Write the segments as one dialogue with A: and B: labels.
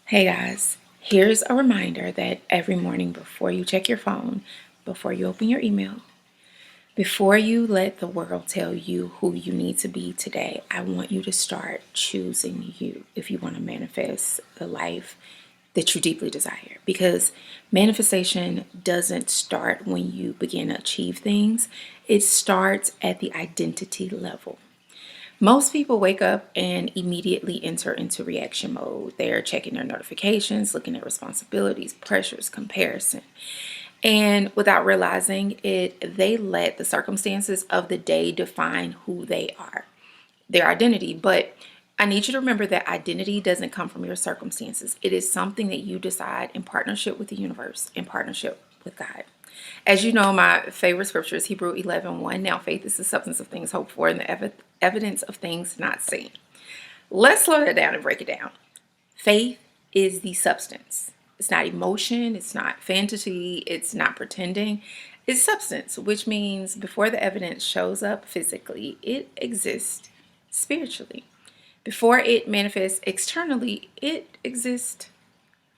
A: Hey guys, here's a reminder that every morning before you check your phone, before you open your email, before you let the world tell you who you need to be today, I want you to start choosing you if you want to manifest the life that you deeply desire. Because manifestation doesn't start when you begin to achieve things, it starts at the identity level. Most people wake up and immediately enter into reaction mode. They're checking their notifications, looking at responsibilities, pressures, comparison. And without realizing it, they let the circumstances of the day define who they are, their identity. But I need you to remember that identity doesn't come from your circumstances. It is something that you decide in partnership with the universe, in partnership with God. As you know, my favorite scripture is Hebrew 11:1. Now, faith is the substance of things hoped for and the evidence of things not seen. Let's slow that down and break it down. Faith is the substance. It's not emotion, it's not fantasy, it's not pretending. It's substance, which means before the evidence shows up physically, it exists spiritually. Before it manifests externally, it exists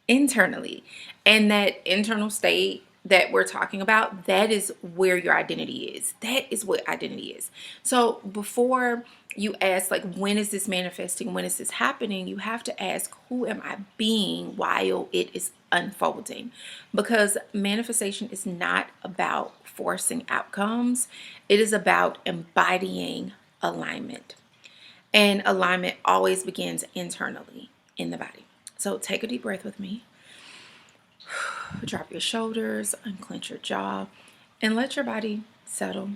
A: internally. And that internal state that we're talking about, that is where your identity is. That is what identity is. So before you ask, like, when is this manifesting? When is this happening? You have to ask, who am I being while it is unfolding? Because manifestation is not about forcing outcomes, it is about embodying alignment. And alignment always begins internally in the body. So take a deep breath with me. Drop your shoulders, unclench your jaw, and let your body settle.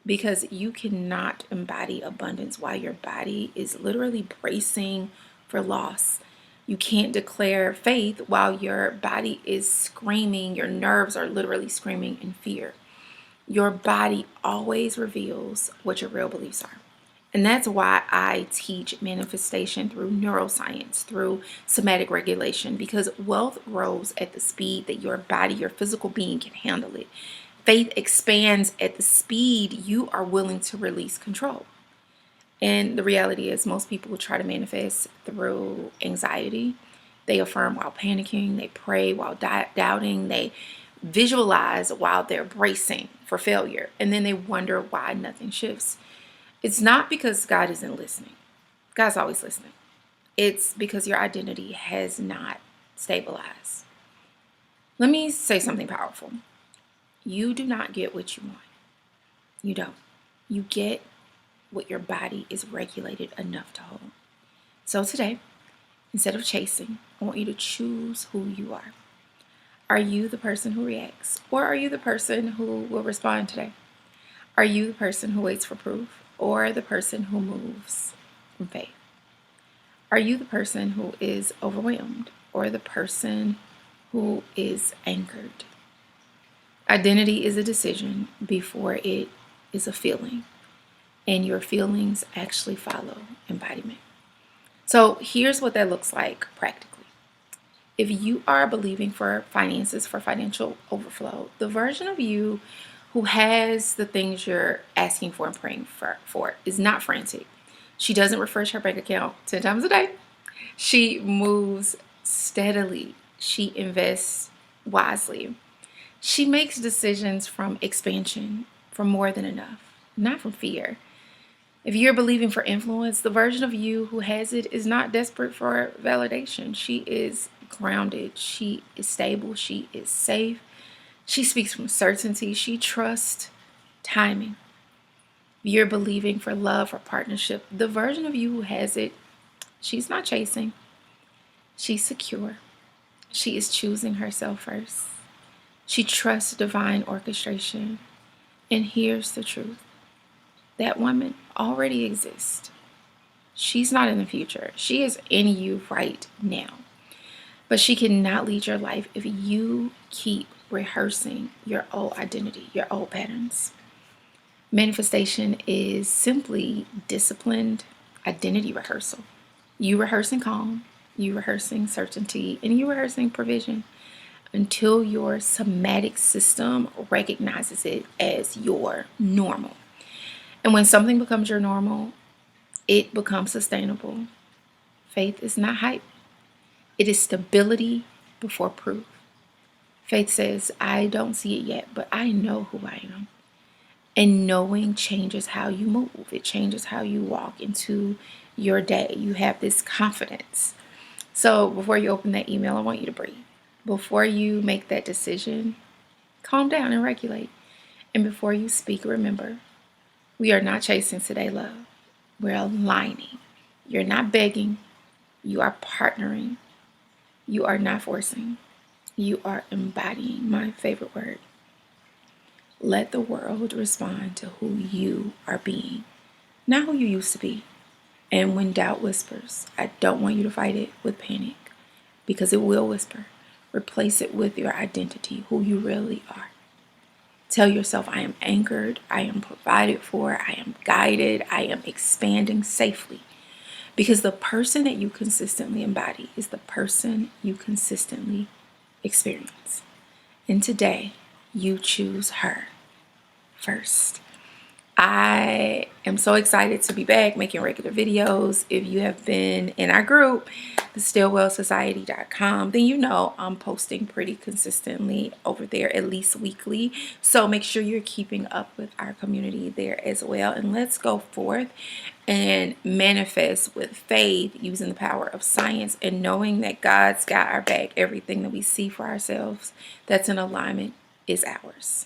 A: Because you cannot embody abundance while your body is literally bracing for loss. You can't declare faith while your body is screaming, your nerves are literally screaming in fear. Your body always reveals what your real beliefs are. And that's why I teach manifestation through neuroscience, through somatic regulation, because wealth grows at the speed that your body, your physical being can handle it. Faith expands at the speed you are willing to release control. And the reality is, most people will try to manifest through anxiety. They affirm while panicking, they pray while doubting, they visualize while they're bracing for failure, and then they wonder why nothing shifts. It's not because God isn't listening. God's always listening. It's because your identity has not stabilized. Let me say something powerful. You do not get what you want. You don't. You get what your body is regulated enough to hold. So today, instead of chasing, I want you to choose who you are. Are you the person who reacts, or are you the person who will respond today? Are you the person who waits for proof, or the person who moves from faith? Are you the person who is overwhelmed, or the person who is anchored? Identity is a decision before it is a feeling, and your feelings actually follow embodiment. So here's what that looks like practically. If you are believing for finances, for financial overflow, the version of you who has the things you're asking for and praying for is not frantic. She doesn't refresh her bank account 10 times a day. She moves steadily. She invests wisely. She makes decisions from expansion, from more than enough, not from fear. If you're believing for influence, the version of you who has it is not desperate for validation. She is grounded. She is stable. She is safe. She speaks from certainty. She trusts timing. You're believing for love or partnership. The version of you who has it, she's not chasing. She's secure. She is choosing herself first. She trusts divine orchestration. And here's the truth. That woman already exists. She's not in the future. She is in you right now. But she cannot lead your life if you keep rehearsing your old identity, your old patterns. Manifestation is simply disciplined identity rehearsal. You rehearsing calm, you rehearsing certainty, and you rehearsing provision until your somatic system recognizes it as your normal. And when something becomes your normal, it becomes sustainable. Faith is not hype. It is stability before proof. Faith says, I don't see it yet, but I know who I am. And knowing changes how you move. It changes how you walk into your day. You have this confidence. So before you open that email, I want you to breathe. Before you make that decision, calm down and regulate. And before you speak, remember, we are not chasing today, love. We're aligning. You're not begging. You are partnering. You are not forcing. You are embodying. My favorite word. Let the world respond to who you are being, not who you used to be. And when doubt whispers, I don't want you to fight it with panic, because it will whisper. Replace it with your identity, who you really are. Tell yourself, I am anchored, I am provided for, I am guided, I am expanding safely. Because the person that you consistently embody is the person you consistently experience. And today, you choose her first. I am so excited to be back making regular videos. If you have been in our group, thestillwellsociety.com, then you know I'm posting pretty consistently over there, at least weekly. So make sure you're keeping up with our community there as well. And let's go forth and manifest with faith, using the power of science and knowing that God's got our back. Everything that we see for ourselves that's in alignment is ours.